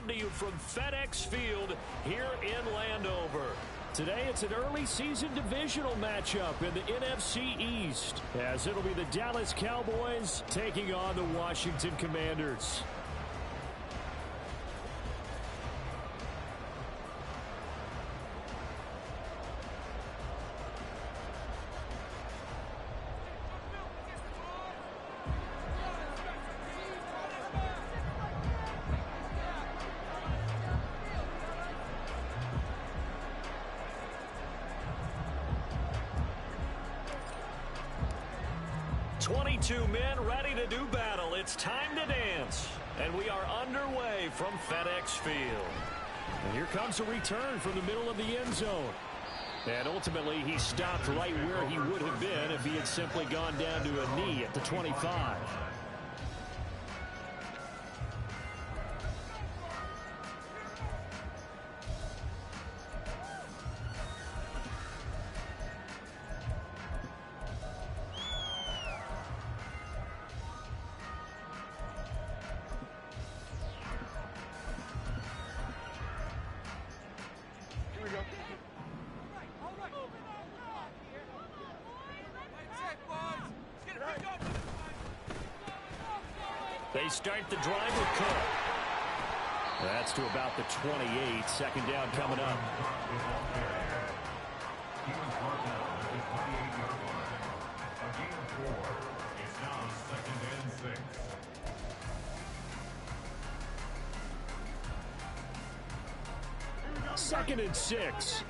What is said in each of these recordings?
to you from FedEx Field here in Landover. Today it's an early season divisional matchup in the NFC East, as it'll be the Dallas Cowboys taking on the Washington Commanders. Two men ready to do battle. It's time to dance. And we are underway from FedEx Field. And here comes a return from the middle of the end zone. And ultimately, he stopped right where he would have been if he had simply gone down to a knee at the 25. They start the drive with Cook. That's to about the 28. Second down coming up. He was brought down at the 28-yard line. A gain of 4. It's now 2nd and 6. 2nd and 6.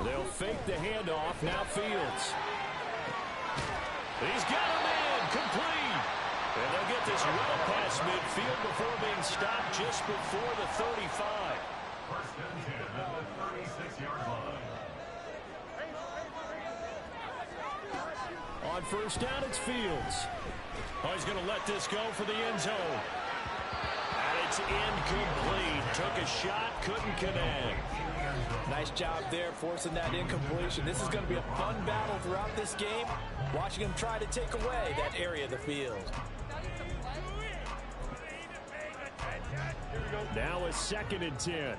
They'll fake the handoff. Now Fields. He's got a man complete. And they'll get this well past midfield before being stopped just before the 35. 1st and 10 at the 36-yard line. On 1st down, it's Fields. Oh, he's going to let this go for the end zone. And it's incomplete. Took a shot, couldn't connect. Nice job there forcing that incompletion. This is going to be a fun battle throughout this game. Watching him try to take away that area of the field. Now a 2nd and 10.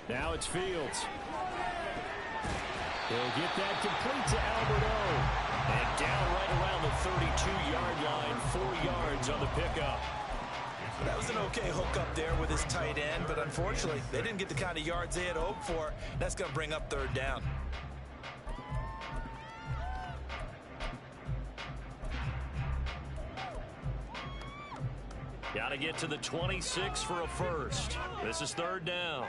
Now it's Fields. He'll get that complete to Alberto. And down right around the 32-yard line, 4 yards on the pickup. That was an okay hook up there with his tight end, but unfortunately, they didn't get the kind of yards they had hoped for. That's going to bring up 3rd down. Got to get to the 26 for a first. This is 3rd down.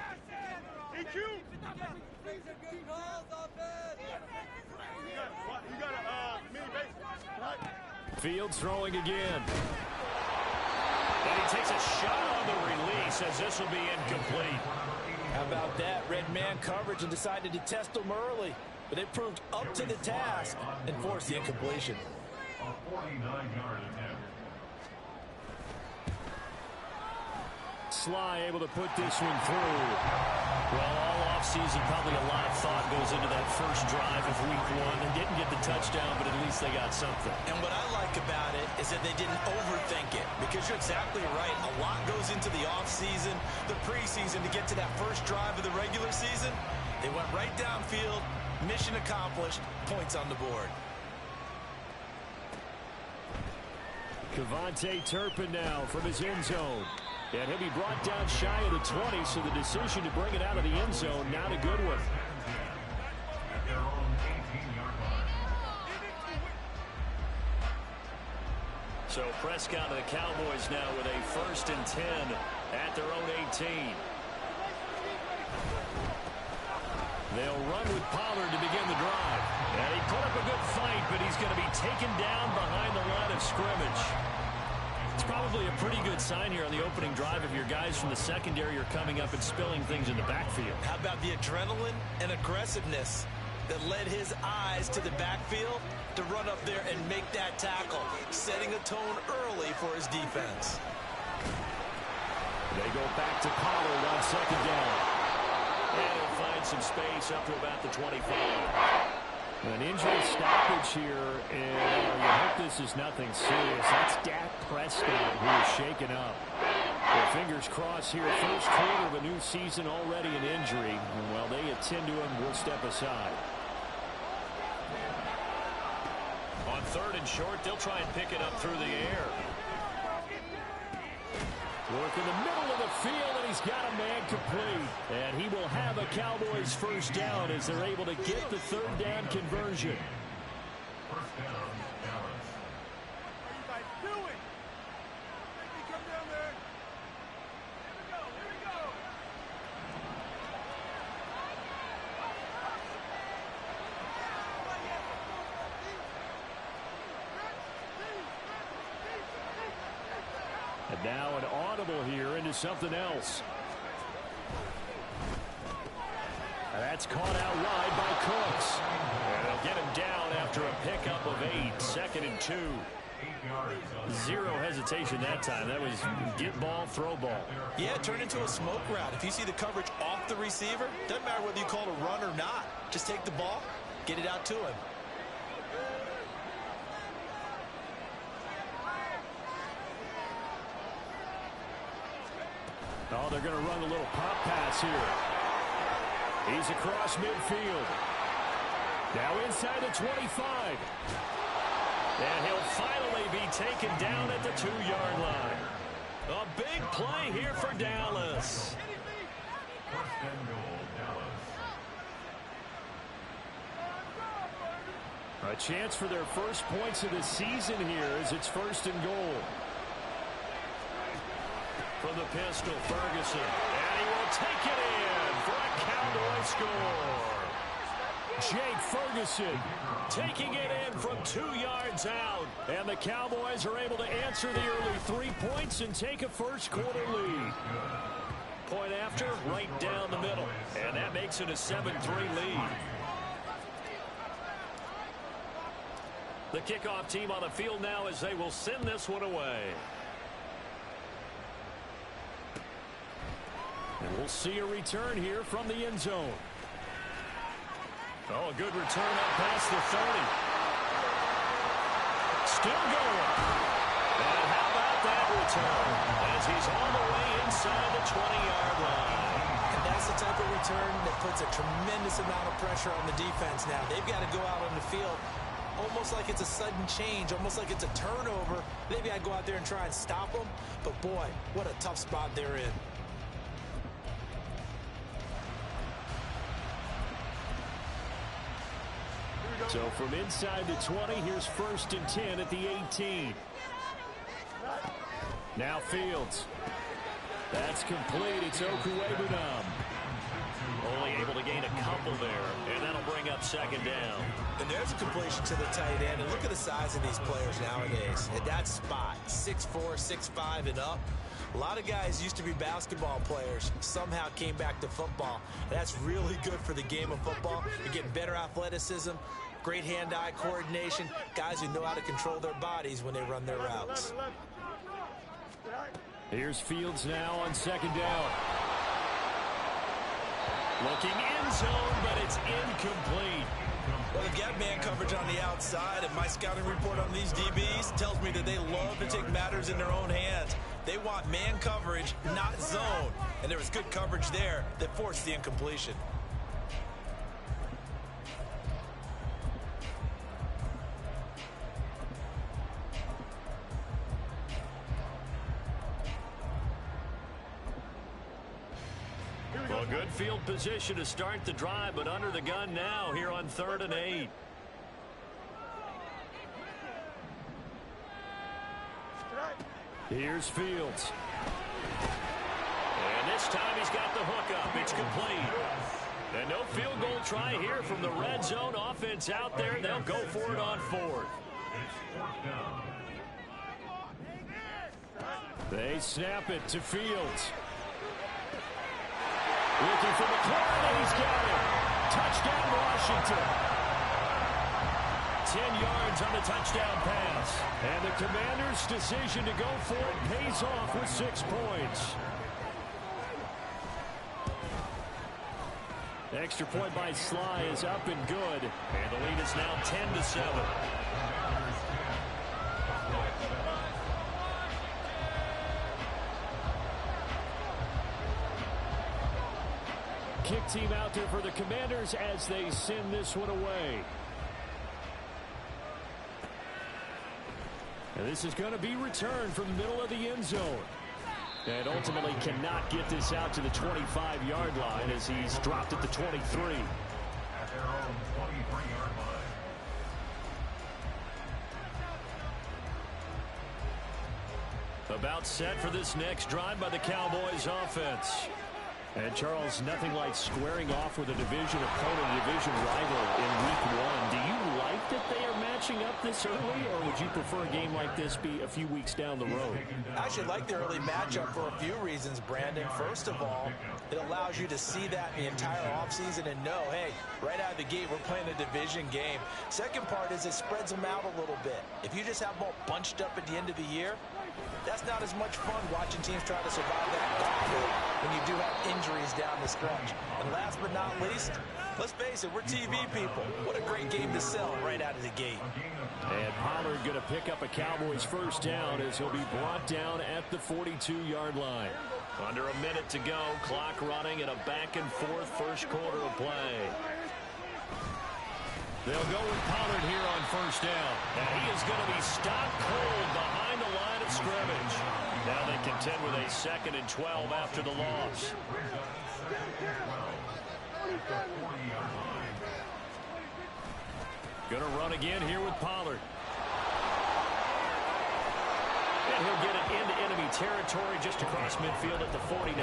Fields throwing again. And he takes a shot on the release as this will be incomplete. How about that? Red man coverage and decided to test them early. But they proved up to the task and forced the incompletion. A 49-yard attempt. Sly able to put this one through. Well, all offseason, probably a lot of thought goes into that first drive of week 1. They didn't get the touchdown, but at least they got something. And what I like about it is that they didn't overthink it, because you're exactly right. A lot goes into the offseason, the preseason to get to that first drive of the regular season. They went right downfield, mission accomplished, points on the board. Kevontae Turpin now from his end zone. And he'll be brought down shy of the 20, so the decision to bring it out of the end zone, not a good one. At their own 18-yard line. So Prescott and the Cowboys now with a 1st and 10 at their own 18. They'll run with Pollard to begin the drive. And he put up a good fight, but he's going to be taken down behind the line of scrimmage. It's probably a pretty good sign here on the opening drive if your guys from the secondary are coming up and spilling things in the backfield. How about the adrenaline and aggressiveness? that led his eyes to the backfield to run up there and make that tackle, setting a tone early for his defense. They go back to Pollard on second down. And he'll find some space up to about the 25. An injury stoppage here, and you hope this is nothing serious. That's Dak Prescott who is shaken up. Well, fingers crossed here. First quarter of a new season, already an injury. And while they attend to him, we'll step aside. On third and short, they'll try and pick it up through the air. Work in the middle of the field, and he's got a man complete. And he will have a Cowboys first down as they're able to get the third down conversion. First down, Dallas. What are you guys doing? Make me come down there. Here we go, here we go. And now an audible here into something else. And that's caught out wide by Cooks. And they'll get him down after a pickup of 8. 2nd and 2. 8 yards. Zero hesitation that time. That was get ball, throw ball. Yeah, turn into a smoke route. If you see the coverage off the receiver, doesn't matter whether you call it a run or not. Just take the ball, get it out to him. Oh, they're going to run a little pop pass here. He's across midfield. Now inside the 25. And he'll finally be taken down at the 2-yard line. A big play here for Dallas. First and goal, Dallas. A chance for their first points of the season here as it's 1st and goal. From the pistol, Ferguson. And he will take it in for a Cowboy score. Jake Ferguson taking it in from 2 yards out. And the Cowboys are able to answer the early 3 points and take a first quarter lead. Point after, right down the middle. And that makes it a 7-3 lead. The kickoff team on the field now as they will send this one away. And we'll see a return here from the end zone. Oh, a good return up past the 30. Still going. And how about that return? As he's all the way inside the 20-yard line. And that's the type of return that puts a tremendous amount of pressure on the defense now. They've got to go out on the field almost like it's a sudden change, almost like it's a turnover. Maybe I go out there and try and stop them. But, boy, what a tough spot they're in. So from inside the 20, here's 1st and 10 at the 18. Now Fields. That's complete. It's Okuwebunam. Only able to gain a couple there, and that'll bring up 2nd down. And there's a completion to the tight end. And look at the size of these players nowadays. At that spot, 6'4", 6'5", and up. A lot of guys used to be basketball players, somehow came back to football. That's really good for the game of football. You're getting better athleticism, great hand-eye coordination, guys who know how to control their bodies when they run their routes. Here's Fields now on 2nd down. Looking end zone, but it's incomplete. Well, they've got man coverage on the outside, and my scouting report on these DBs tells me that they love to take matters in their own hands. They want man coverage, not zone. And there was good coverage there that forced the incompletion. Well, good field position to start the drive, but under the gun now here on 3rd and 8. Here's Fields. And this time he's got the hook up. It's complete. And no field goal try here from the red zone. Offense out there. They'll go for it on 4th. They snap it to Fields. Looking for McLaurin, and he's got it. Touchdown, Washington. 10 yards on the touchdown pass. And the Commanders' decision to go for it pays off with 6 points. The extra point by Sly is up and good. And the lead is now 10-7. Kick team out there for the Commanders as they send this one away. And this is going to be returned from the middle of the end zone. And ultimately cannot get this out to the 25-yard line as he's dropped at the 23. At their own 23-yard line. About set for this next drive by the Cowboys offense. And Charles, nothing like squaring off with a division opponent, division rival in week 1. Do you like that they are matching up this early, or would you prefer a game like this be a few weeks down the road? I actually like the early matchup for a few reasons, Brandon. First of all, it allows you to see that the entire offseason and know, hey, right out of the gate, we're playing a division game. Second part is it spreads them out a little bit. If you just have them all bunched up at the end of the year, that's not as much fun watching teams try to survive that gauntlet when you do have injuries down the stretch. And last but not least, let's face it, we're TV people. What a great game to sell right out of the gate. And Pollard going to pick up a Cowboys first down as he'll be brought down at the 42-yard line. Under a minute to go, clock running in a back-and-forth first quarter of play. They'll go with Pollard here on first down. And he is going to be stopped cold behind the line of scrimmage. Now they contend with a 2nd and 12 after the loss. Going to run again here with Pollard. And he'll get it into enemy territory just across midfield at the 49.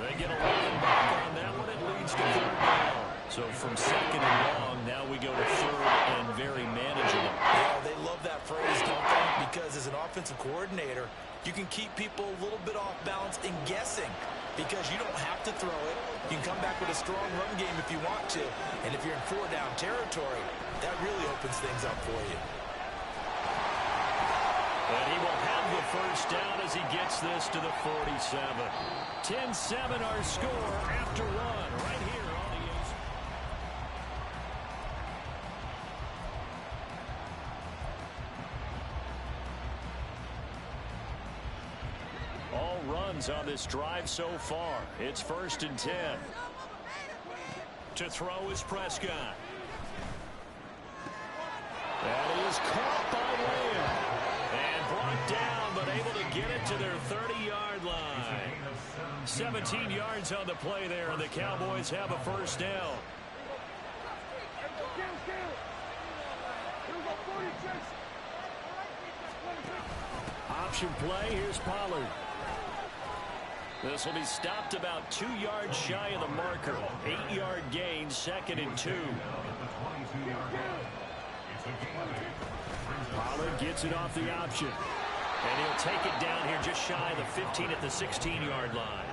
They get a line back on that one. It leads to 3rd down. So from 2nd and long, now we go to 3rd and very manageable. Yeah, they love that phrase, don't they? Because as an offensive coordinator, you can keep people a little bit off balance and guessing because you don't have to throw it. You can come back with a strong run game if you want to. And if you're in 4-down territory, that really opens things up for you. And he will have the first down as he gets this to the 47. 10-7 our score after 1 right here on the Ace. All runs on this drive so far. It's 1st and 10. To throw is Prescott. That is caught by Lamb. And brought down, but able to get it to their 30-yard line. 17 yards on the play there, and the Cowboys have a first down. Option play, here's Pollard. This will be stopped about 2 yards shy of the marker. 8-yard gain, 2nd and 2. Pollard gets it off the option. And he'll take it down here just shy of the 15 at the 16-yard line.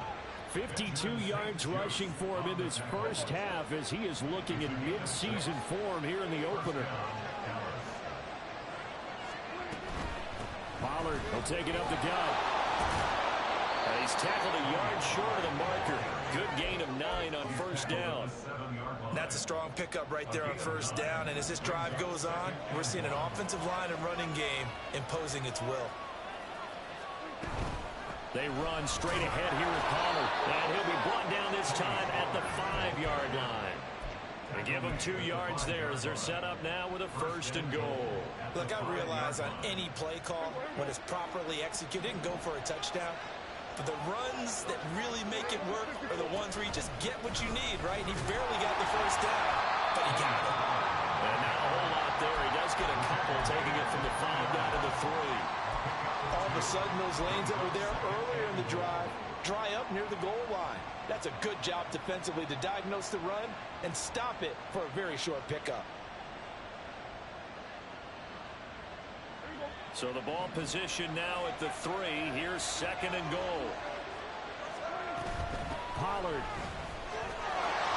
52 yards rushing for him in this first half as he is looking in mid-season form here in the opener. Pollard will take it up the gut. And he's tackled a yard short of the marker. Good gain of 9 on first down. That's a strong pickup right there on first down. And as this drive goes on, we're seeing an offensive line and running game imposing its will. They run straight ahead here with Pollard. And he'll be brought down this time at the 5-yard line. They give him 2 yards there as they're set up now with a 1st and goal. Look, I realize on any play call, when it's properly executed, and go for a touchdown. But the runs that really make it work are the ones where you just get what you need, right? And he barely got the first down, but he got it. And not a whole lot there. He does get a couple, taking it from the 5 down to the 3. All of a sudden, those lanes that were there earlier in the drive dry up near the goal line. That's a good job defensively to diagnose the run and stop it for a very short pickup. So the ball position now at the 3. Here's 2nd and goal. Pollard.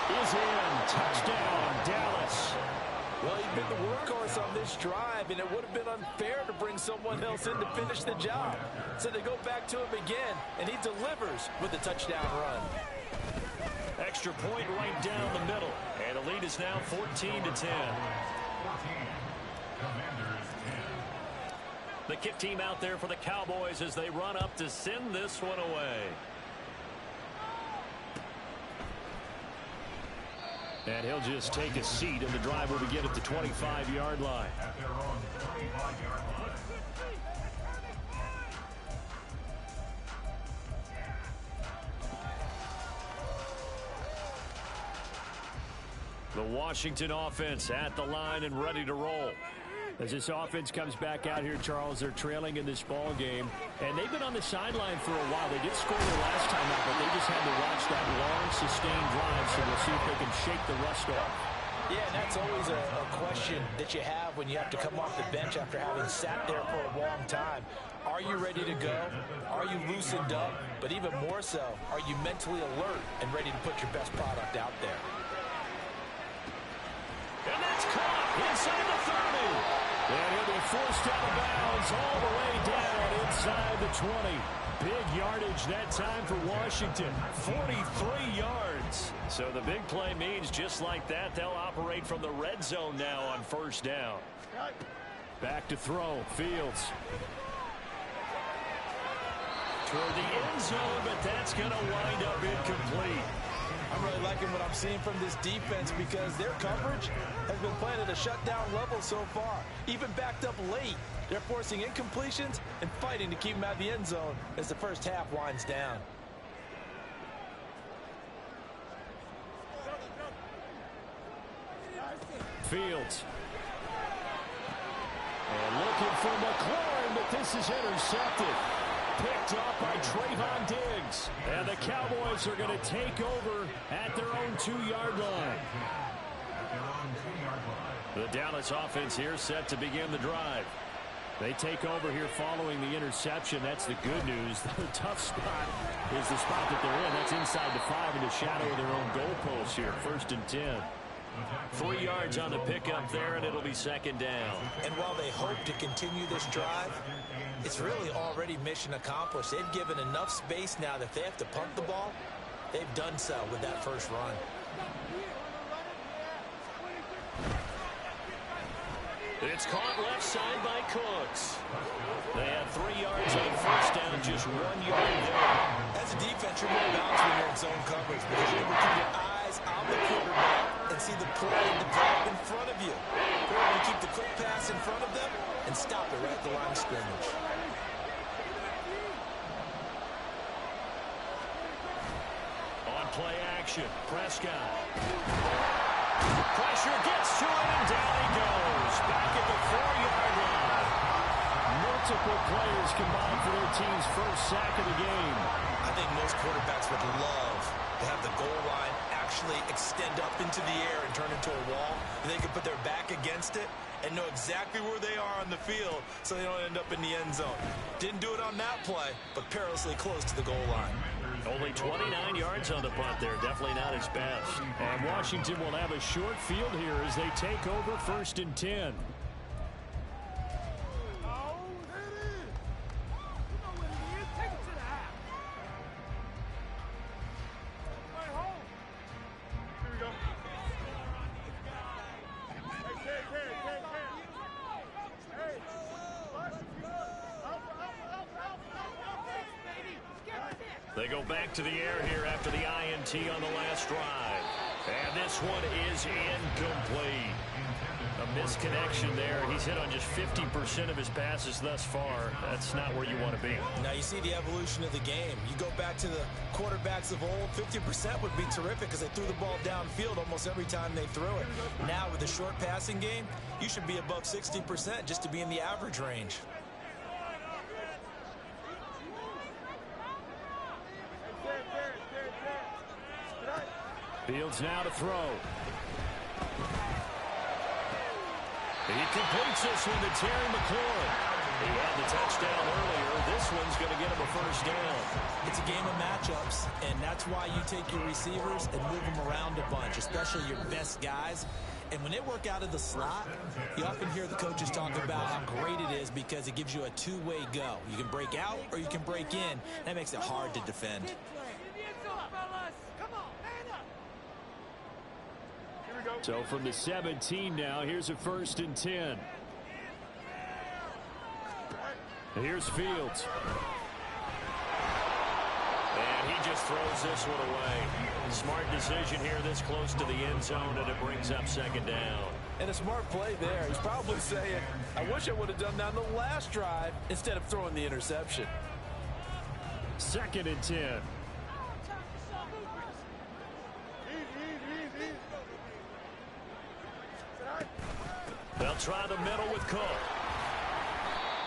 is in. Touchdown, Dallas. Well, he's been the workhorse on this drive, and it would have been unfair to bring someone else in to finish the job. So they go back to him again, and he delivers with a touchdown run. Extra point right down the middle. And the lead is now 14-10. 14. Commanders 10. The kick team out there for the Cowboys as they run up to send this one away. And he'll just take a seat, and the drive will begin at the 25-yard line. At their own 35-yard line. The Washington offense at the line and ready to roll. As this offense comes back out here, Charles, they're trailing in this ball game, and they've been on the sideline for a while. They did score their last time out, but they just had to watch that long, sustained drive, so we'll see if they can shake the rust off. Yeah, and that's always a question that you have when you have to come off the bench after having sat there for a long time. Are you ready to go? Are you loosened up? But even more so, are you mentally alert and ready to put your best product out there? And that's caught inside the 30. And he'll be forced out of bounds all the way down inside the 20. Big yardage that time for Washington. 43 yards. So the big play means just like that, they'll operate from the red zone now on first down. Back to throw. Fields. Toward the end zone, but that's going to wind up incomplete. I'm really liking what I'm seeing from this defense because their coverage has been playing at a shutdown level so far. Even backed up late, they're forcing incompletions and fighting to keep them out of the end zone as the first half winds down. Fields. And looking for McLaurin, but this is intercepted. Picked up by Trayvon Diggs. And the Cowboys are going to take over at their own 2-yard line. At their own 2-yard line. The Dallas offense here set to begin the drive. They take over here following the interception. That's the good news. The tough spot is the spot that they're in. That's inside the 5 in the shadow of their own goalpost here. 1st and 10. 3 yards on the pickup there, and it'll be 2nd down. And while they hope to continue this drive, it's really already mission accomplished. They've given enough space now that if they have to punt the ball, they've done so with that first run. It's caught left side by Cooks. They had 3 yards on first down, just 1 yard there. As a defense, you're more balanced when you're in zone coverage because you're able to keep your eyes on the quarterback and see the play develop in front of you. You're able to keep the quick pass in front of them and stop it right at the line of scrimmage. On play action, Prescott. Pressure gets to him, and down he goes. Back at the 4-yard line. Multiple players combined for their team's first sack of the game. I think most quarterbacks would love to have the goal line actually extend up into the air and turn into a wall, and they can put their back against it and know exactly where they are on the field so they don't end up in the end zone. Didn't do it on that play, but perilously close to the goal line. Only 29 yards on the punt there. Definitely not his best. And Washington will have a short field here as they take over 1st and 10. They go back to the air here after the INT on the last drive. And this one is incomplete. A misconnection there. He's hit on just 50% of his passes thus far. That's not where you want to be. Now you see the evolution of the game. You go back to the quarterbacks of old, 50% would be terrific because they threw the ball downfield almost every time they threw it. Now with the short passing game, you should be above 60% just to be in the average range. Fields now to throw. He completes this one to Terry McLaurin. He had the touchdown earlier. This one's going to get him a first down. It's a game of matchups, and that's why you take your receivers and move them around a bunch, especially your best guys. And when they work out of the slot, you often hear the coaches talk about how great it is because it gives you a two-way go. You can break out or you can break in. That makes it hard to defend. So from the 17 now, here's a 1st and 10. Here's Fields. And he just throws this one away. Smart decision here this close to the end zone, and it brings up 2nd down. And a smart play there. He's probably saying, I wish I would have done that on the last drive instead of throwing the interception. 2nd and 10. They'll try the middle with Cook.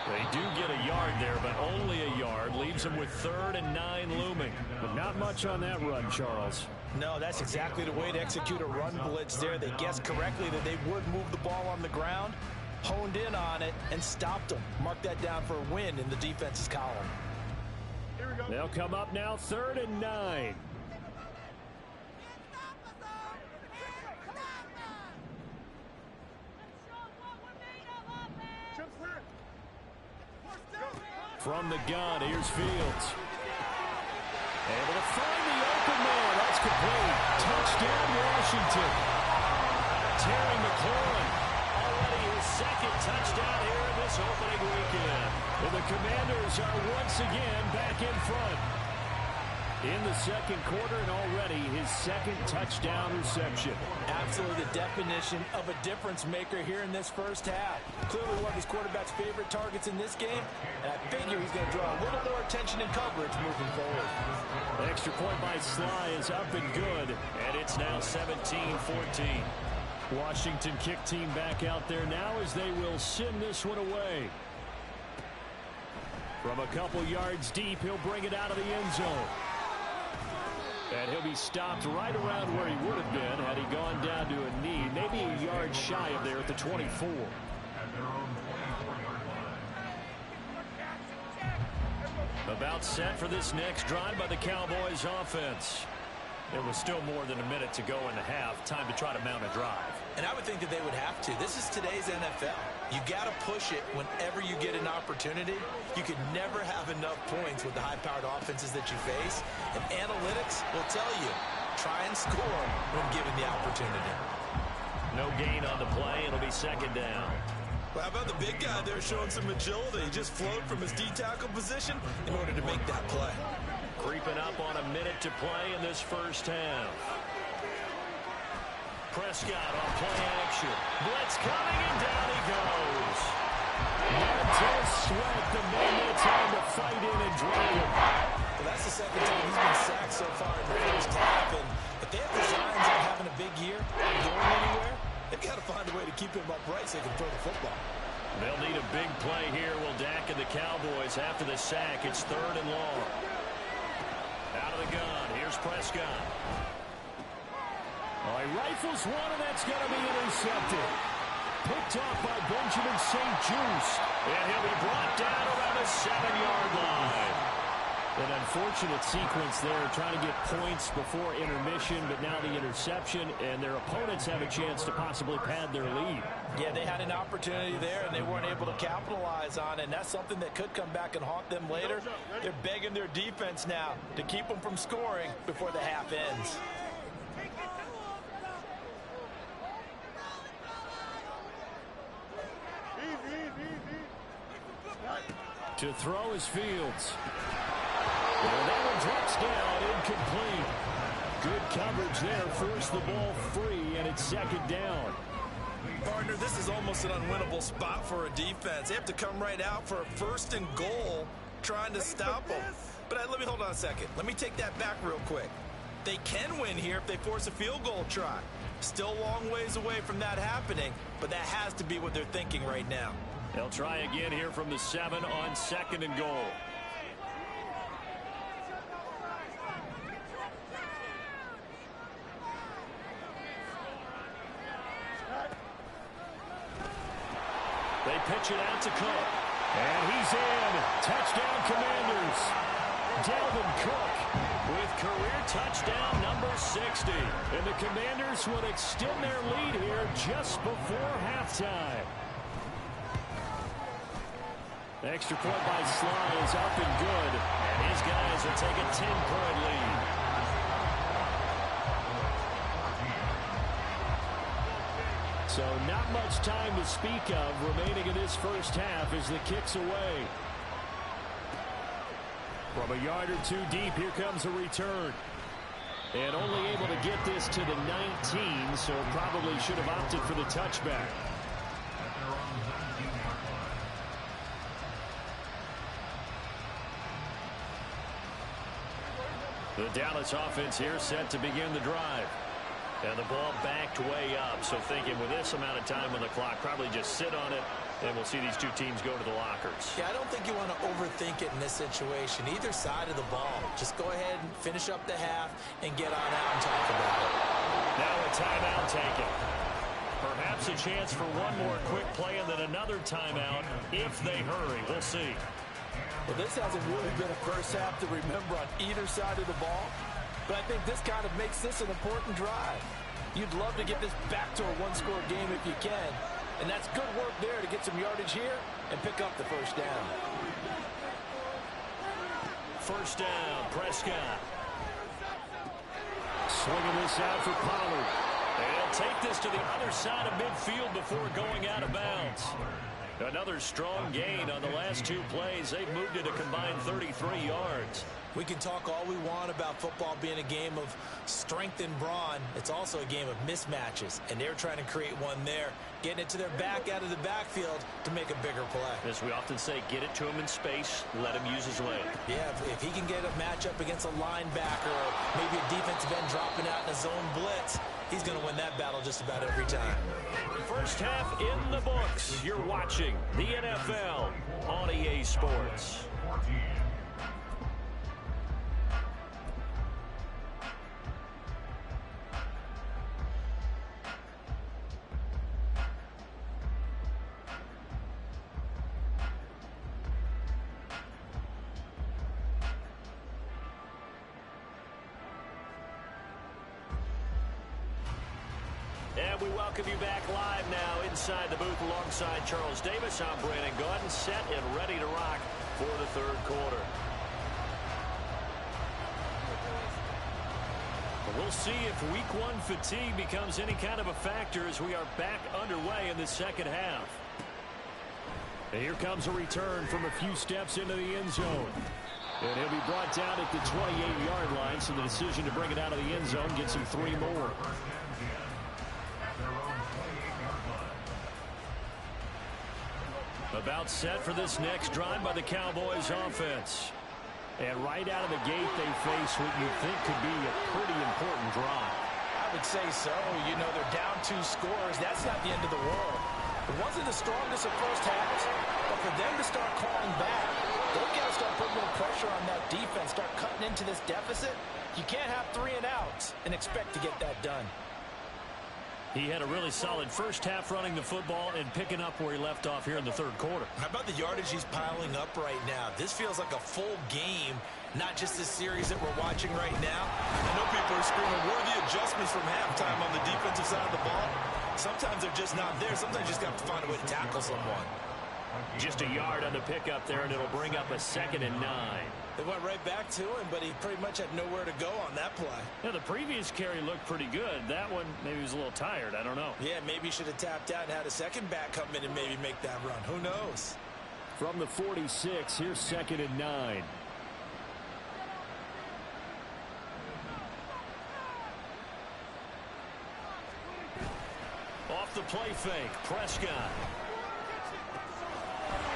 They do get a yard there, but only a yard. Leaves them with 3rd and 9 looming. But not much on that run, Charles. No, that's exactly the way to execute a run blitz there. They guessed correctly that they would move the ball on the ground, honed in on it, and stopped them. Mark that down for a win in the defense's column. They'll come up now 3rd and 9. From the gun, here's Fields. Able to find the open man. That's complete. Touchdown, Washington. Terry McLaurin, already his 2nd touchdown here in this opening weekend. And the Commanders are once again back in front. In the 2nd quarter, and already his 2nd touchdown reception. Absolutely the definition of a difference maker here in this first half. Clearly one of his quarterback's favorite targets in this game, and I figure he's going to draw a little more attention and coverage moving forward. The extra point by Sly is up and good, and it's now 17-14. Washington kick team back out there now as they will send this one away. From a couple yards deep, he'll bring it out of the end zone. And he'll be stopped right around where he would have been had he gone down to a knee, maybe a yard shy of there at the 24. About set for this next drive by the Cowboys offense. There was still more than a minute to go in the half. Time to try to mount a drive. And I would think that they would have to. This is today's NFL. You got to push it whenever you get an opportunity. You can never have enough points with the high-powered offenses that you face. And analytics will tell you, try and score when given the opportunity. No gain on the play. It'll be 2nd down. Well, how about the big guy there showing some agility? He just flowed from his D-tackle position in order to make that play. Creeping up on a minute to play in this first half. Prescott on play action. Blitz coming, and down he goes. Montez Sweat, the man that's on to fight in and drag him. Well, that's the 2nd time he's been sacked so far in the first half. And if they have designs on having a big year and going anywhere, they've got to find a way to keep him upright so they can throw the football. They'll need a big play here. Will Dak and the Cowboys after the sack. It's 3rd and long. Out of the gun. Here's Prescott. Oh, he rifles one, and that's going to be intercepted. Picked off by Benjamin St. Juste. And he'll be brought down around the 7-yard line. An unfortunate sequence there, trying to get points before intermission, but now the interception, and their opponents have a chance to possibly pad their lead. Yeah, they had an opportunity there, and they weren't able to capitalize on it, and that's something that could come back and haunt them later. They're begging their defense now to keep them from scoring before the half ends. To throw is Fields. And that one drops down, incomplete. Good coverage there, forced the ball free, and it's 2nd down. Partner, this is almost an unwinnable spot for a defense. They have to come right out for a 1st and goal, trying to stop them. But let me hold on a second. Let me take that back real quick. They can win here if they force a field goal try. Still a long ways away from that happening, but that has to be what they're thinking right now. They'll try again here from the 7 on 2nd and goal. They pitch it out to Cook. And he's in. Touchdown, Commanders. Dalvin Cook with career touchdown number 60. And the Commanders would extend their lead here just before halftime. The extra point by Sly is up and good. And his guys will take a 10-point lead. So not much time to speak of remaining in this first half as the kick's away. From a yard or two deep, here comes a return. And only able to get this to the 19, so probably should have opted for the touchback. The Dallas offense here set to begin the drive. And the ball backed way up, so thinking with this amount of time on the clock, probably just sit on it, and we'll see these two teams go to the lockers. Yeah, I don't think you want to overthink it in this situation. Either side of the ball. Just go ahead and finish up the half and get on out and talk about it. Now a timeout taken. Perhaps a chance for one more quick play and then another timeout if they hurry. We'll see. Well, this hasn't really been a first half to remember on either side of the ball. But I think this kind of makes this an important drive. You'd love to get this back to a one-score game if you can. And that's good work there to get some yardage here and pick up the first down. First down, Prescott. Swinging this out for Pollard. And he'll take this to the other side of midfield before going out of bounds. Another strong gain on the last two plays. They've moved it a combined 33 yards. We can talk all we want about football being a game of strength and brawn. It's also a game of mismatches, and they're trying to create one there, getting it to their back out of the backfield to make a bigger play. As we often say, get it to him in space, let him use his leg. Yeah, if he can get a matchup against a linebacker or maybe a defensive end dropping out in a zone blitz, he's going to win that battle just about every time. First half in the books. You're watching the NFL on EA Sports. And we welcome you back live now inside the booth alongside Charles Davis. I'm Brandon Gaudin, set and ready to rock for the third quarter. We'll see if week one fatigue becomes any kind of a factor as we are back underway in the second half. And here comes a return from a few steps into the end zone. And he'll be brought down at the 28-yard line, so the decision to bring it out of the end zone gets him 3 more. About set for this next drive by the Cowboys offense. And right out of the gate, they face what you think could be a pretty important drive. I would say so. You know, they're down 2 scores. That's not the end of the world. It wasn't the strongest of first halves, but for them to start calling back, they've got to start putting more pressure on that defense, start cutting into this deficit. You can't have 3 and outs and expect to get that done. He had a really solid first half running the football and picking up where he left off here in the third quarter. How about the yardage he's piling up right now? This feels like a full game, not just this series that we're watching right now. I know people are screaming, worthy adjustments from halftime on the defensive side of the ball. Sometimes they're just not there. Sometimes you just have to find a way to tackle someone. Just a yard on the pickup there, and it'll bring up a 2nd and 9. They went right back to him, but he pretty much had nowhere to go on that play. Now, the previous carry looked pretty good. That one, maybe he was a little tired. I don't know. Yeah, maybe he should have tapped out and had a second back come in and maybe make that run. Who knows? From the 46, here's 2nd and 9. Off the play fake, Prescott.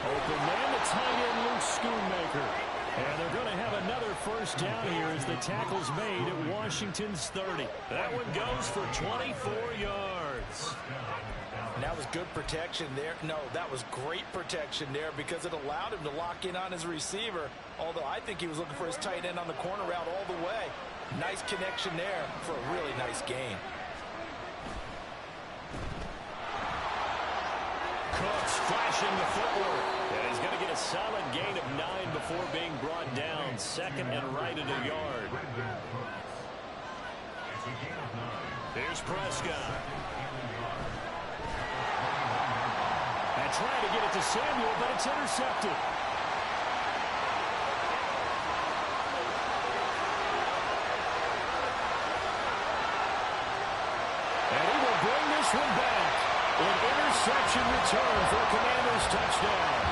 Open man, the tight end, Luke Schoonmaker. And they're going to have another first down here as the tackle's made at Washington's 30. That one goes for 24 yards. And that was good protection there. No, that was great protection there because it allowed him to lock in on his receiver, although I think he was looking for his tight end on the corner route all the way. Nice connection there for a really nice gain. Cooks, flash finishing the footwork. And he's going to get a solid gain of 9 before being brought down. Second and right at a yard. Here's Prescott. And trying to get it to Samuel, but it's intercepted. And he will bring this one back. An interception return for a Commanders touchdown.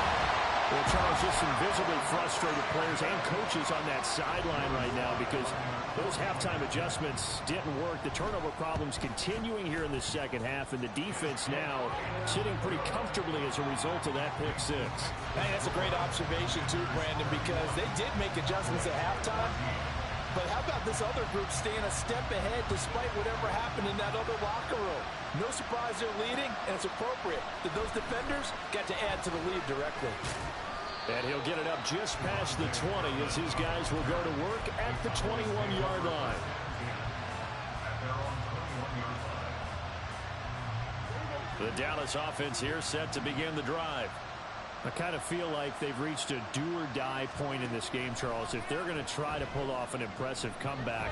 Well, Charles, just some visibly frustrated players and coaches on that sideline right now because those halftime adjustments didn't work. The turnover problems continuing here in the second half, and the defense now sitting pretty comfortably as a result of that pick six. Hey, that's a great observation too, Brandon, because they did make adjustments at halftime. But how about this other group staying a step ahead despite whatever happened in that other locker room? No surprise they're leading, and it's appropriate that those defenders got to add to the lead directly. And he'll get it up just past the 20 as his guys will go to work at the 21-yard line. The Dallas offense here set to begin the drive. I kind of feel like they've reached a do-or-die point in this game, Charles. If they're going to try to pull off an impressive comeback,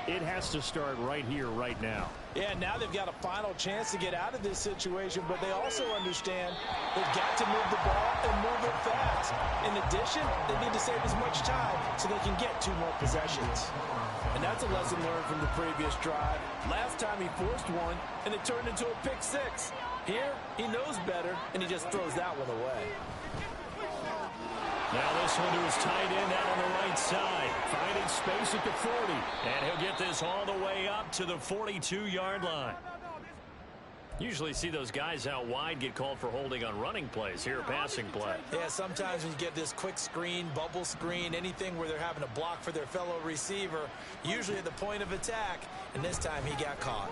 it has to start right here, right now. Yeah, now they've got a final chance to get out of this situation, but they also understand they've got to move the ball and move it fast. In addition, they need to save as much time so they can get 2 more possessions. And that's a lesson learned from the previous drive. Last time he forced one, and it turned into a pick six. Here, he knows better, and he just throws that one away. Now this one to his tight end out on the right side. Finding space at the 40. And he'll get this all the way up to the 42-yard line. Usually see those guys out wide get called for holding on running plays. Here, a passing play. Yeah, sometimes when you get this quick screen, bubble screen, anything where they're having to block for their fellow receiver, usually at the point of attack, and this time he got caught.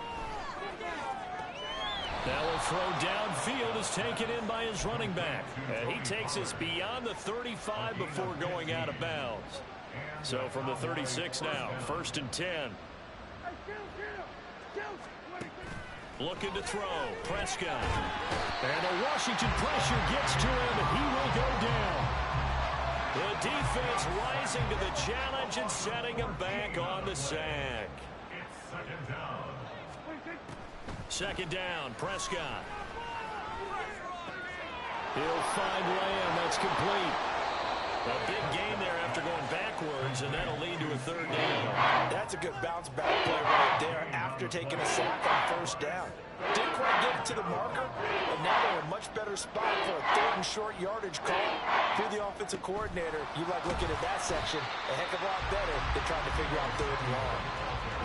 Now a throw downfield is taken in by his running back. And he takes us beyond the 35 before going out of bounds. So from the 36 now, 1st and 10. Looking to throw. Prescott. And the Washington pressure gets to him, and he will go down. The defense rising to the challenge and setting him back on the sack. Second down, Prescott. He'll find Lamb. That's complete. A big gain there after going backwards, and that'll lead to a 3rd down. That's a good bounce back play right there after taking a sack on 1st down. Didn't quite get it to the marker, but now they're in a much better spot for a 3rd and short yardage call. If you're the offensive coordinator, you like looking at that section a heck of a lot better than trying to figure out 3rd and long.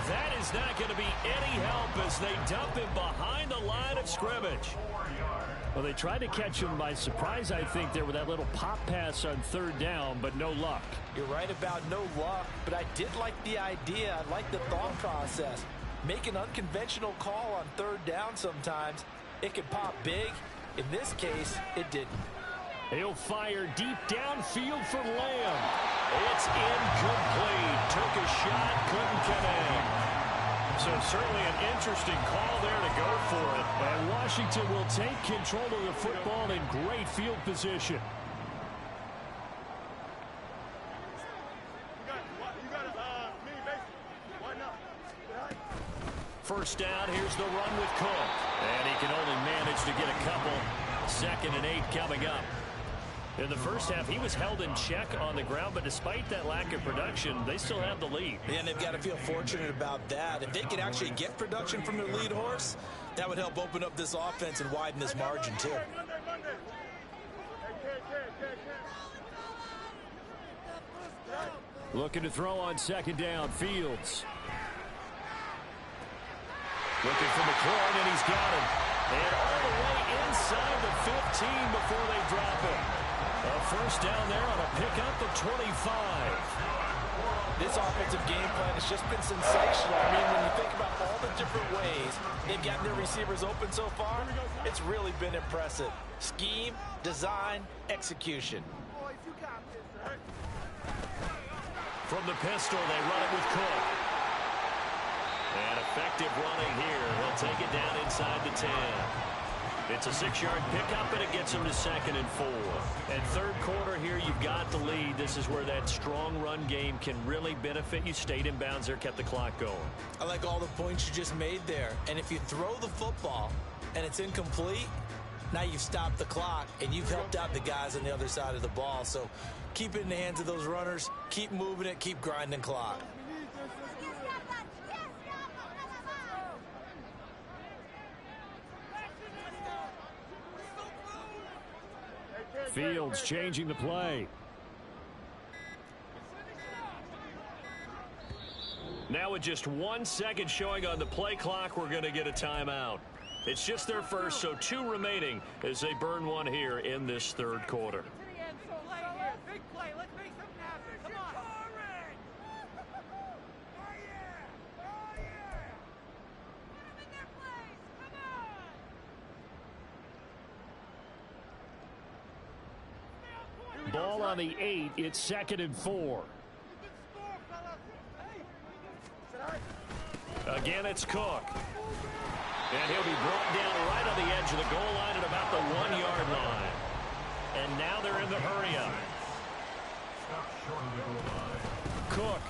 That is not going to be any help as they dump him behind the line of scrimmage. Well, they tried to catch him by surprise, I think, there with that little pop pass on 3rd down, but no luck. You're right about no luck, but I did like the idea. I like the thought process. Make an unconventional call on 3rd down sometimes. It can pop big. In this case, it didn't. He'll fire deep downfield for Lamb. It's incomplete. Took a shot, couldn't connect. So certainly an interesting call there to go for it. And Washington will take control of the football in great field position. First down, here's the run with Cook. And he can only manage to get a couple. 2nd and 8 coming up. In the first half, he was held in check on the ground, but despite that lack of production, they still have the lead. And they've got to feel fortunate about that. If they could actually get production from their lead horse, that would help open up this offense and widen this margin, too. Looking to throw on 2nd down, Fields. Looking for McLaurin, and he's got him. And all the way inside the 15 before they drop him. A 1st down there on a pickup at 25. This offensive game plan has just been sensational. I mean, when you think about all the different ways they've gotten their receivers open so far, it's really been impressive. Scheme, design, execution. From the pistol, they run it with Cook. And effective running here. He'll take it down inside the 10. It's a 6-yard pickup, and it gets them to 2nd and 4. And third quarter here, you've got the lead. This is where that strong run game can really benefit you. Stayed in bounds there, kept the clock going. I like all the points you just made there. And if you throw the football and it's incomplete, now you've stopped the clock, and you've helped out the guys on the other side of the ball. So keep it in the hands of those runners. Keep moving it. Keep grinding clock. Fields changing the play. Now with just 1 second showing on the play clock, we're going to get a timeout. It's just their first, so 2 remaining as they burn one here in this third quarter. Big play. Let's make something happen. Come on. Ball on the 8. It's 2nd and 4. Again, it's Cook. And he'll be brought down right on the edge of the goal line at about the 1-yard line. And now they're in the hurry-up. Cook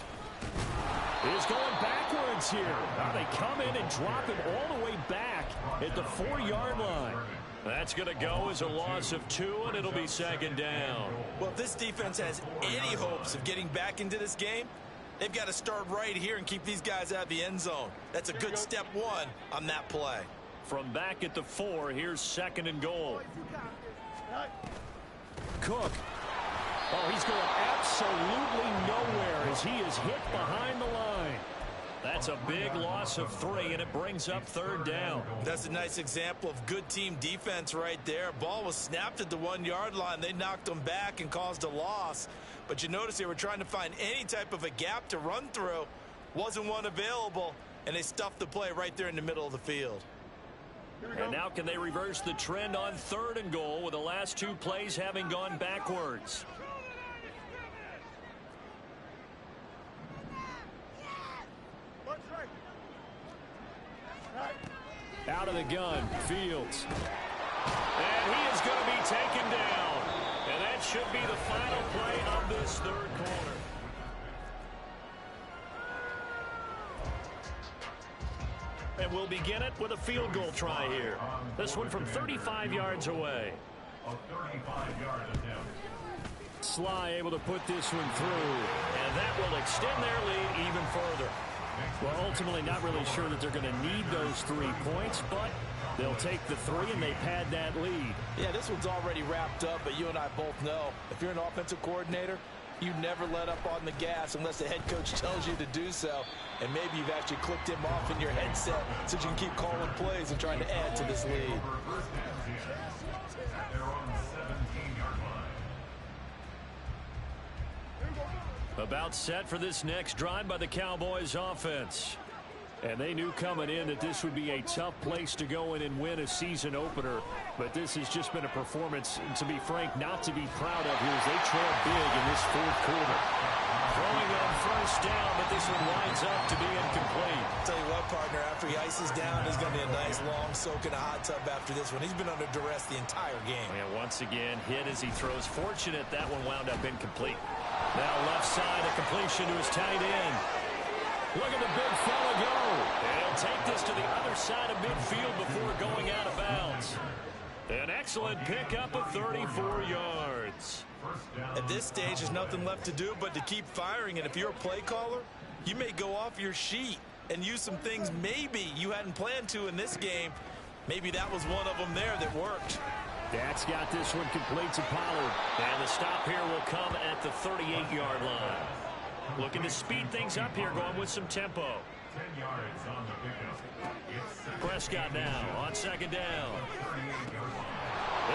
is going backwards here. Now they come in and drop him all the way back at the 4-yard line. That's going to go as a loss of 2, and it'll be 2nd down. Well, if this defense has any hopes of getting back into this game, they've got to start right here and keep these guys out of the end zone. That's a good step 1 on that play. From back at the 4, here's 2nd and goal. Cook. Oh, he's going absolutely nowhere as he is hit behind the line. That's a big loss of 3, and it brings up 3rd down. That's a nice example of good team defense right there. Ball was snapped at the 1-yard line. They knocked them back and caused a loss. But you notice they were trying to find any type of a gap to run through. Wasn't one available, and they stuffed the play right there in the middle of the field. And now can they reverse the trend on 3rd and goal with the last 2 plays having gone backwards? Out of the gun, Fields. And he is going to be taken down. And that should be the final play of this third quarter. And we'll begin it with a field goal try here. This one from 35 yards away. A 35-yard attempt. Sly able to put this one through. And that will extend their lead even further. Well, ultimately not really sure that they're going to need those 3 points, but they'll take the 3 and they pad that lead. Yeah, this one's already wrapped up, but you and I both know if you're an offensive coordinator, you never let up on the gas unless the head coach tells you to do so. And maybe you've actually clicked him off in your headset so you can keep calling plays and trying to add to this lead. They're on the 17-yard line. About set for this next drive by the Cowboys offense. And they knew coming in that this would be a tough place to go in and win a season opener. But this has just been a performance, to be frank, not to be proud of here as they trail big in this fourth quarter. Throwing on first down, but this one winds up to be incomplete. Tell you what, partner, after he ices down, there's going to be a nice long soak in a hot tub after this one. He's been under duress the entire game. And once again, hit as he throws. Fortunate that one wound up incomplete. Now left side, a completion to his tight end. Look at the big fella go. And he'll take this to the other side of midfield before going out of bounds. An excellent pickup of 34 yards. At this stage, there's nothing left to do but to keep firing. And if you're a play caller, you may go off your sheet and use some things maybe you hadn't planned to in this game. Maybe that was one of them there that worked. That's got this one complete to Pollard. And the stop here will come at the 38-yard line. Looking to speed things up here, going with some tempo. 10 yards on the pickup. Prescott now on second down.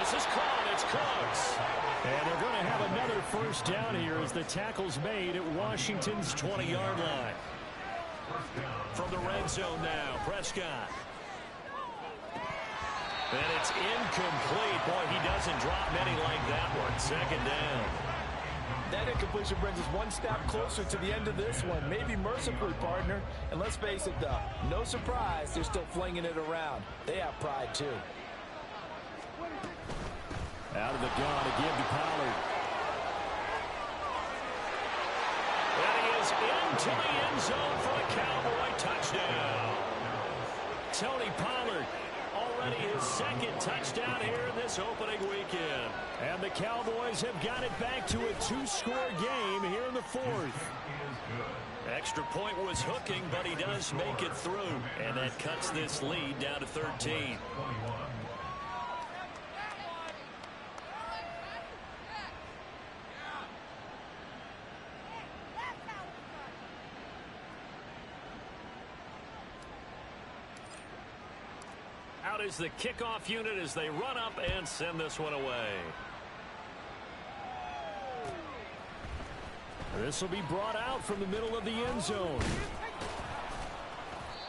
This is caught. It's Cooks. And they're going to have another first down here as the tackle's made at Washington's 20-yard line. From the red zone now, Prescott. And it's incomplete. Boy, he doesn't drop many like that one. Second down. That incompletion brings us one step closer to the end of this one. Maybe mercifully, partner. And let's face it, though, no surprise, they're still flinging it around. They have pride, too. Out of the gun again to Pollard. And he is into the end zone for a Cowboy touchdown. Tony Pollard, already his second touchdown here in this opening weekend. And the Cowboys have got it back to a 2-score game here in the fourth. Extra point was hooking, but he does make it through. And that cuts this lead down to 13. Out is the kickoff unit as they run up and send this one away. This will be brought out from the middle of the end zone.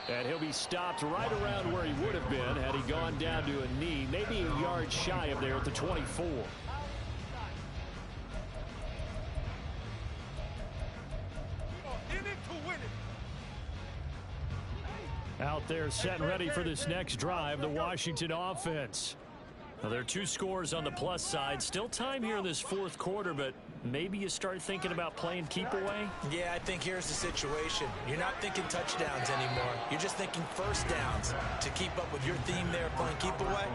And he'll be stopped right around where he would have been had he gone down to a knee, maybe a yard shy of there at the 24. Out there set and ready for this next drive, the Washington offense. Well, there are 2 scores on the plus side. Still time here in this fourth quarter, but maybe you start thinking about playing keep away? Yeah, I think here's the situation. You're not thinking touchdowns anymore. You're just thinking first downs. To keep up with your theme there, playing keep away,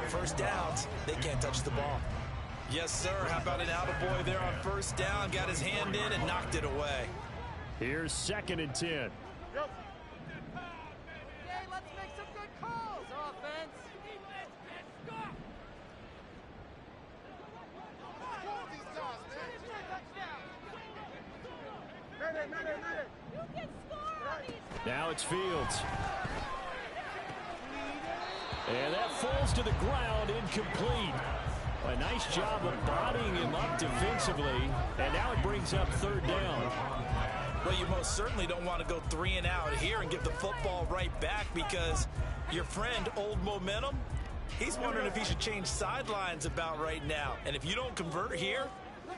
first downs, they can't touch the ball. Yes, sir. How about an attaboy there on first down? Got his hand in and knocked it away. Here's 2nd and 10. Now it's Fields. And that falls to the ground, incomplete. A nice job of bodying him up defensively. And now it brings up 3rd down. Well, you most certainly don't want to go 3 and out here and give the football right back because your friend, Old Momentum, he's wondering if he should change sidelines about right now. And if you don't convert here,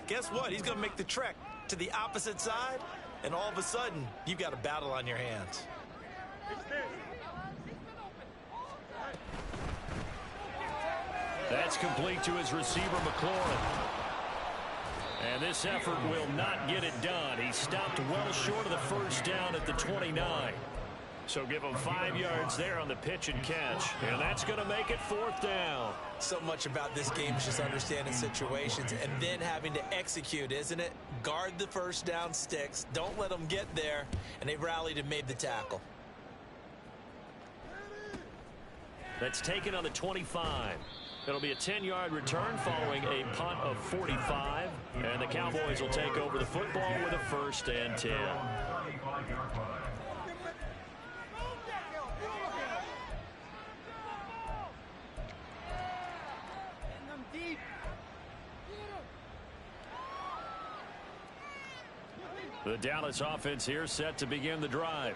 guess what? He's going to make the trek to the opposite side. And all of a sudden, you've got a battle on your hands. That's complete to his receiver, McLaurin. And this effort will not get it done. He stopped well short of the first down at the 29. So give him 5 yards there on the pitch and catch. And that's going to make it 4th down. So much about this game is just understanding situations and then having to execute, isn't it? Guard the first down sticks. Don't let them get there. And they rallied and made the tackle. That's taken on the 25. It'll be a 10-yard return following a punt of 45. And the Cowboys will take over the football with a 1st and 10. The Dallas offense here set to begin the drive.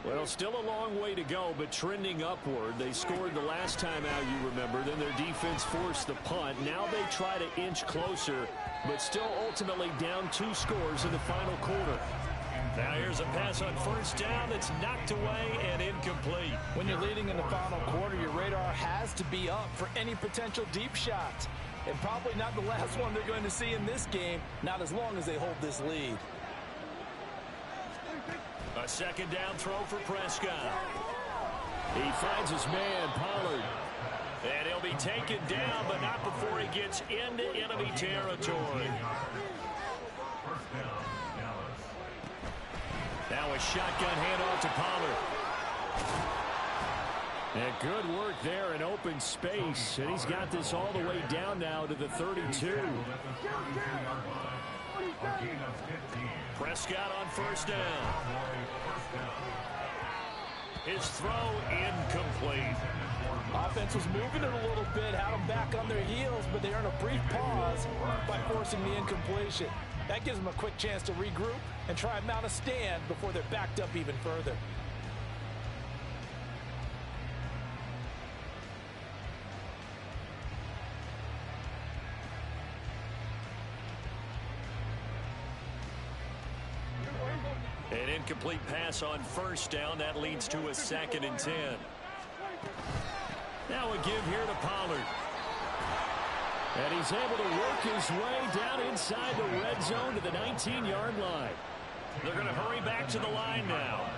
Well, still a long way to go, but trending upward. They scored the last time out, you remember. Then their defense forced the punt. Now they try to inch closer, but still ultimately down 2 scores in the final quarter. Now here's a pass on first down that's knocked away and incomplete. When you're leading in the final quarter, your radar has to be up for any potential deep shots. And probably not the last one they're going to see in this game, not as long as they hold this lead. A 2nd down throw for Prescott. He finds his man, Pollard. And he'll be taken down, but not before he gets into enemy territory. Now a shotgun handoff to Pollard. And good work there in open space. And he's got this all the way down now to the 32. Prescott on first down. His throw incomplete. Offense was moving it a little bit, had them back on their heels, but they earned a brief pause by forcing the incompletion. That gives them a quick chance to regroup and try and mount a stand before they're backed up even further. An incomplete pass on first down. That leads to a 2nd and 10. Now a give here to Pollard. And he's able to work his way down inside the red zone to the 19-yard line. They're going to hurry back to the line now.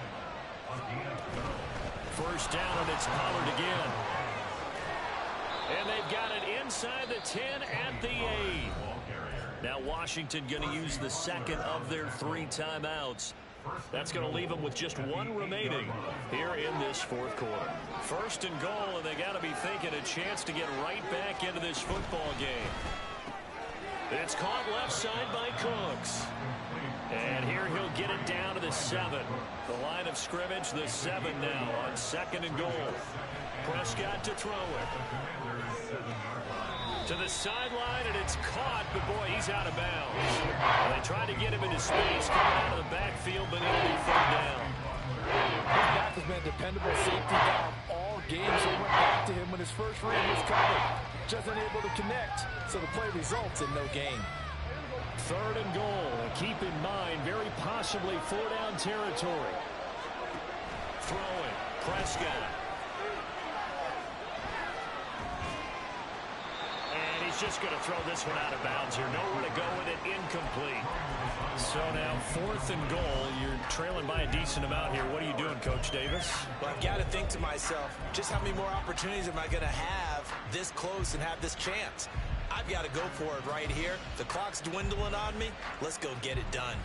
First down, and it's Pollard again. And they've got it inside the 10 at the 8. Now Washington going to use the second of their 3 timeouts. That's going to leave them with just 1 remaining here in this fourth quarter. First and goal, and they got to be thinking a chance to get right back into this football game. It's caught left side by Cooks. And here he'll get it down to the 7. The line of scrimmage, the 7 now on second and goal. Prescott to throw it. To the sideline, and it's caught, but boy, he's out of bounds. Well, they tried to get him into space coming out of the backfield, but it'll be third down. His back has been a dependable safety down all games. So went back to him when his first read was covered. Just unable to connect, so the play results in no gain. Third and goal. Keep in mind, very possibly 4-down territory. Throwing, Prescott. And he's just going to throw this one out of bounds here. Nowhere to go with it, incomplete. So now 4th and goal. You're trailing by a decent amount here. What are you doing, Coach Davis? Well, I've got to think to myself, just how many more opportunities am I going to have this close and have this chance? I've got to go for it right here. The clock's dwindling on me. Let's go get it done.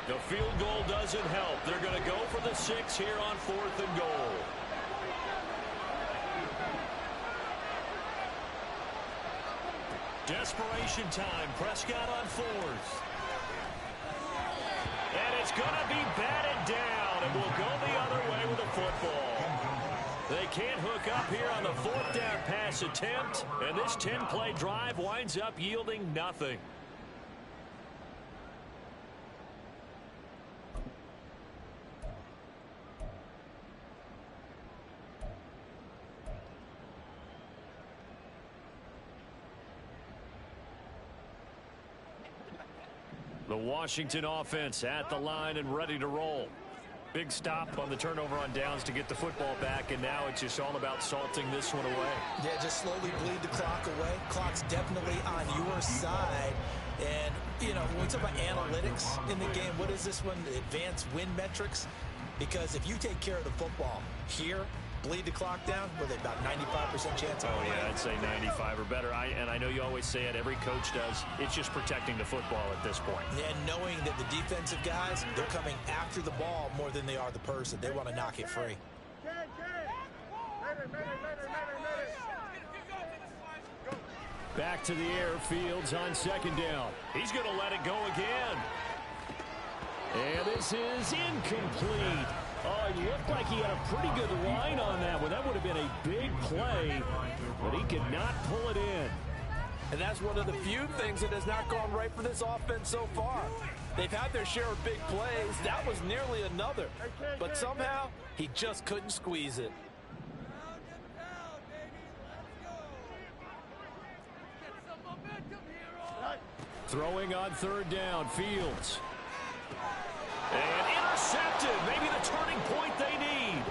The field goal doesn't help. They're going to go for the 6 here on 4th and goal. Desperation time. Prescott on 4th. And it's going to be batted down, and we'll go the other way with the football. They can't hook up here on the 4th down pass attempt, and this 10-play drive winds up yielding nothing. The Washington offense at the line and ready to roll. Big stop on the turnover on downs to get the football back, and now it's just all about salting this one away. Yeah, just slowly bleed the clock away. Clock's definitely on your side. And, you know, when we talk about analytics in the game, what is this one? Advanced win metrics? Because if you take care of the football here, bleed the clock down, with about 95% chance of winning. Yeah, I'd say 95 or better. And I know you always say it, every coach does. It's just protecting the football at this point. And knowing that the defensive guys, they're coming after the ball more than they are the person. They want to knock it free. Back to the air, Fields on second down. He's going to let it go again. And this is incomplete. Oh, it looked like he had a pretty good line on that one. That would have been a big play, but he could not pull it in. And that's one of the few things that has not gone right for this offense so far. They've had their share of big plays. That was nearly another. But somehow, he just couldn't squeeze it. Throwing on third down, Fields. And intercepted. Maybe the turning point they need.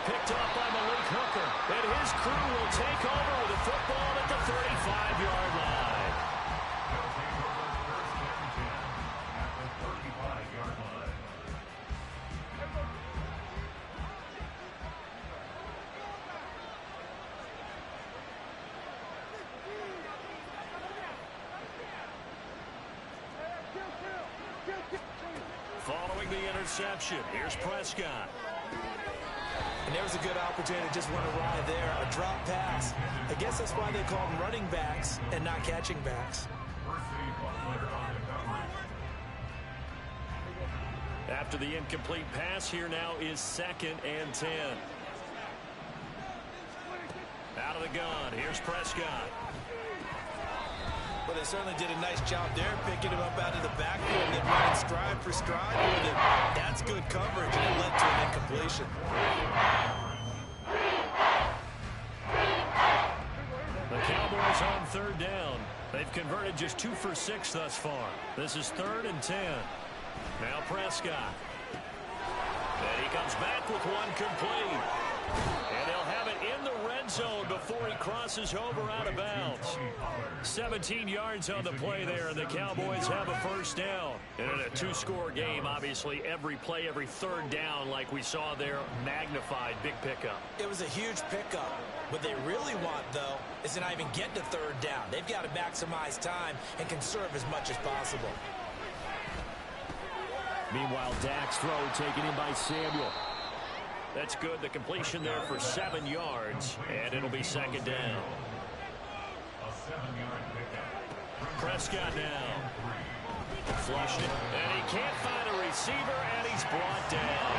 Picked up by Malik Hooker. And his crew will take over with the football at the 35-yard line. Following the interception, here's Prescott. And there was a good opportunity, just went awry there. A drop pass. I guess that's why they call them running backs and not catching backs. After the incomplete pass, here now is 2nd and 10. Out of the gun, here's Prescott. Well, they certainly did a nice job there, picking him up out of the backfield and then running stride for stride with him. That's good coverage, and it led to an incompletion. The Cowboys on third down. They've converted just 2 for 6 thus far. This is 3rd and 10. Now Prescott. And he comes back with one complete. And they'll have it in the red end zone before he crosses over out of bounds. 17 yards on the play there, and the Cowboys have a first down. And in a two-score game, obviously, every play, every third down, like we saw there, magnified, big pickup. It was a huge pickup. What they really want, though, is to not even get to third down. They've got to maximize time and conserve as much as possible. Meanwhile, Dak's throw taken in by Samuel. That's good. The completion there for 7 yards, and it'll be second down. A 7-yard pickup. Prescott now. Flushed it, and he can't find a receiver, and he's brought down.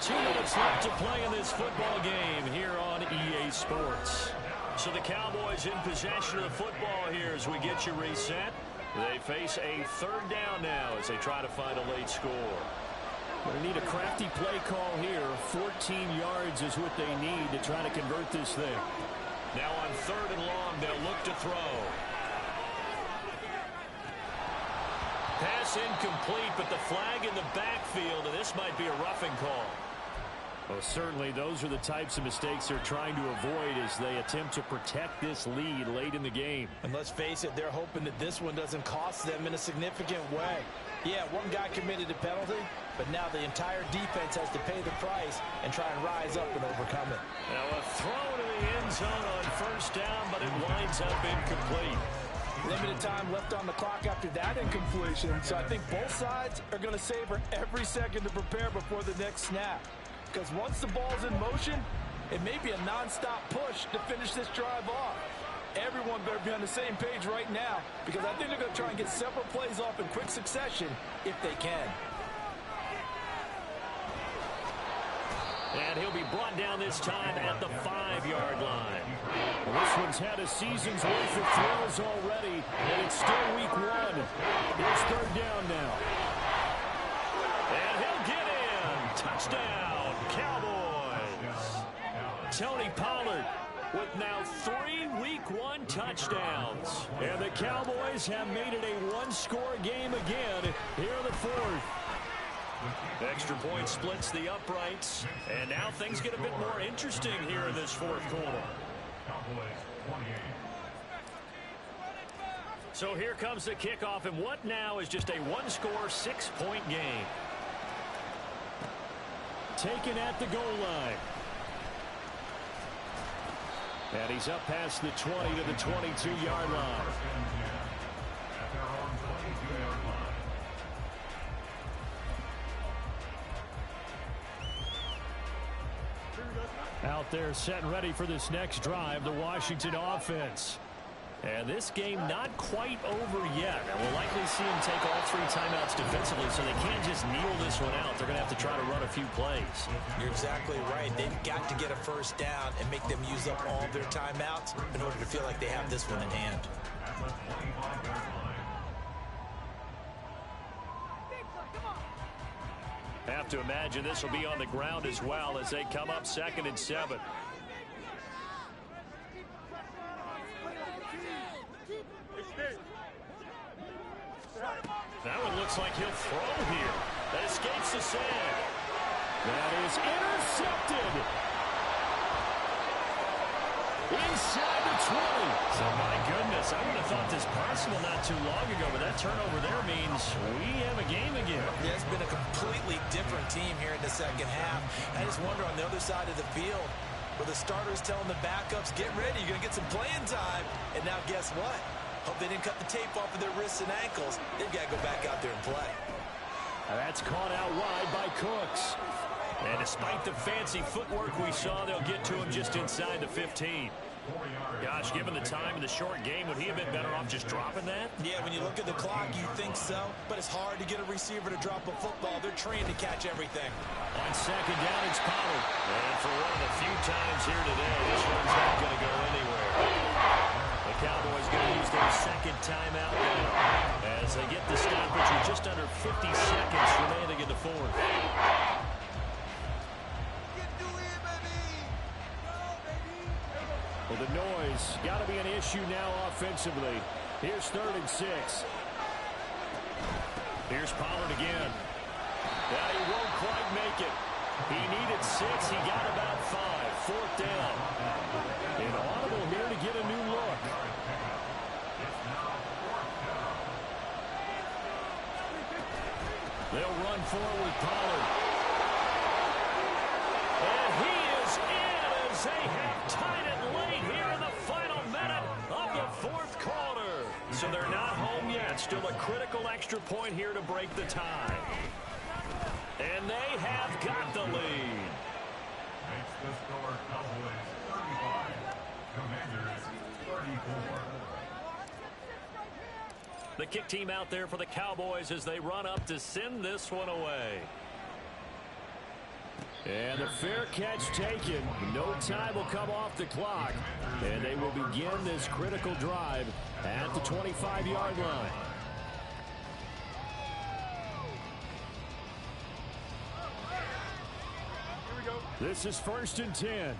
2 minutes left to play in this football game here on EA Sports. So the Cowboys in possession of the football here as we get you reset. They face a third down now as they try to find a late score. They need a crafty play call here. 14 yards is what they need to try to convert this thing. Now on third and long, they'll look to throw. Pass incomplete, but the flag in the backfield, and this might be a roughing call. Well, certainly those are the types of mistakes they're trying to avoid as they attempt to protect this lead late in the game. And let's face it, they're hoping that this one doesn't cost them in a significant way. Yeah, one guy committed a penalty, but now the entire defense has to pay the price and try and rise up and overcome it. Now a throw to the end zone on first down, but it winds up incomplete. Limited time left on the clock after that incompletion, so I think both sides are going to savor every second to prepare before the next snap. Because once the ball's in motion, it may be a non-stop push to finish this drive off. Everyone better be on the same page right now, because I think they're going to try and get several plays off in quick succession if they can. And he'll be brought down this time at the 5-yard line. Well, this one's had a season's worth of throws already, and it's still week 1. Here's third down now. And he'll get in. Touchdown, Cowboys. Tony Pollard with now 3 week 1 touchdowns. And the Cowboys have made it a one-score game again here in the fourth. Extra point splits the uprights, and now things get a bit more interesting here in this fourth quarter. So here comes the kickoff, and what now is just a one-score, 6-point game. Taken at the goal line. And he's up past the 20 to the 22-yard line. Out there set and ready for this next drive, the Washington offense. And this game not quite over yet. And we'll likely see him take all 3 timeouts defensively, so they can't just kneel this one out. They're going to have to try to run a few plays. You're exactly right. They've got to get a first down and make them use up all their timeouts in order to feel like they have this one in hand. Have to imagine this will be on the ground as well as they come up 2nd and 7. That one looks like he'll throw here. That escapes the sand. That is intercepted. Inside the 20. So, my goodness, I would have thought this possible not too long ago, but that turnover there means we have a game again. Yeah, it's been a completely different team here in the second half. I just wonder on the other side of the field, where the starters telling the backups, get ready, you're going to get some playing time. And now guess what? Hope they didn't cut the tape off of their wrists and ankles. They've got to go back out there and play. That's caught out wide by Cooks. And despite the fancy footwork we saw, they'll get to him just inside the 15. Gosh, given the time in the short game, would he have been better off just dropping that? Yeah, when you look at the clock, you think so. But it's hard to get a receiver to drop a football. They're trained to catch everything. On second down, it's Pollard. And for one of the few times here today, this one's not going to go anywhere. The Cowboys going to use their second timeout now as they get the stoppage with just under 50 seconds remaining in the fourth. Well, the noise got to be an issue now offensively. Here's 3rd and 6. Here's Pollard again. Now he won't quite make it. He needed 6. He got about 5. Fourth down. An audible here to get a new look. They'll run forward with Pollard. And he is in as they have tied it late here in the final minute of the fourth quarter. So they're not home yet. Still a critical extra point here to break the tie. And they have got the lead. Makes the score Cowboys 35, Commanders 34. The kick team out there for the Cowboys as they run up to send this one away. And the fair catch taken. No time will come off the clock. And they will begin this critical drive at the 25-yard line. This is 1st and 10.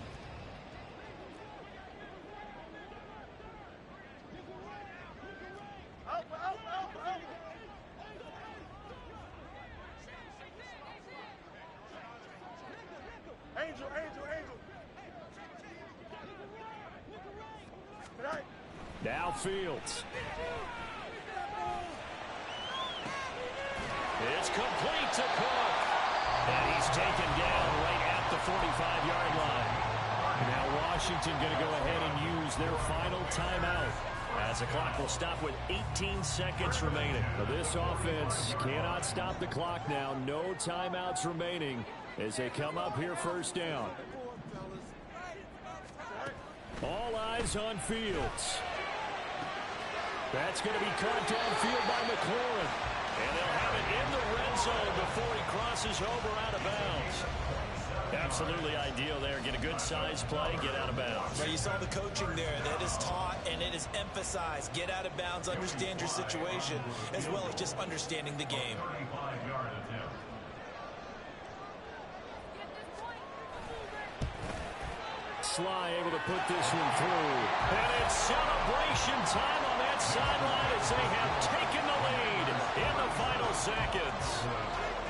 Angel. Now Fields. It's complete to Cook. And he's taken down right at the 45-yard line. Now Washington going to go ahead and use their final timeout as the clock will stop with 18 seconds remaining. Now this offense cannot stop the clock now. No timeouts remaining as they come up here 1st down. All eyes on Fields. That's going to be caught downfield by McLaurin. And they'll have it in the red zone before he crosses over out of bounds. Absolutely ideal there. Get a good size play, get out of bounds. Well, you saw the coaching there. That is taught and it is emphasized. Get out of bounds, understand your situation, as well as just understanding the game. 35-yard attempt. Sly able to put this one through. And it's celebration time on that sideline as they have taken the lead in the final seconds.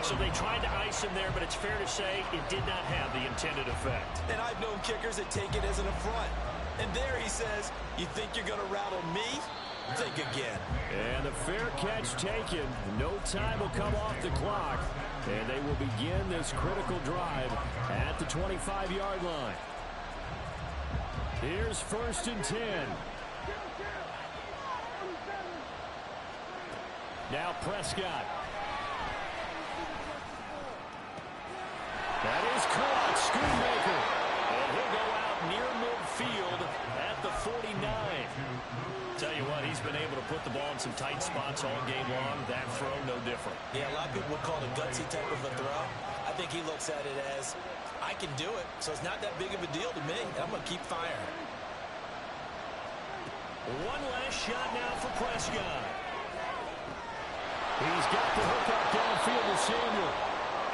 So they tried to ice him there, but it's fair to say it did not have the intended effect. And I've known kickers that take it as an affront. And there he says, you think you're going to rattle me? Think again. And the fair catch taken. No time will come off the clock. And they will begin this critical drive at the 25-yard line. Here's 1st and 10. Now Prescott. That is caught. Schoonmaker. And he'll go out near midfield at the 49. Tell you what, he's been able to put the ball in some tight spots all game long. That throw, no different. Yeah, a lot of people would call it a gutsy type of a throw. I think he looks at it as, I can do it, so it's not that big of a deal to me. I'm going to keep firing. One last shot now for Prescott. He's got the hook up downfield to Samuel.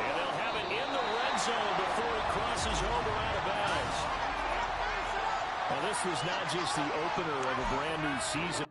And they'll have it in the red zone before he crosses over out of bounds. Well, this was not just the opener of a brand new season.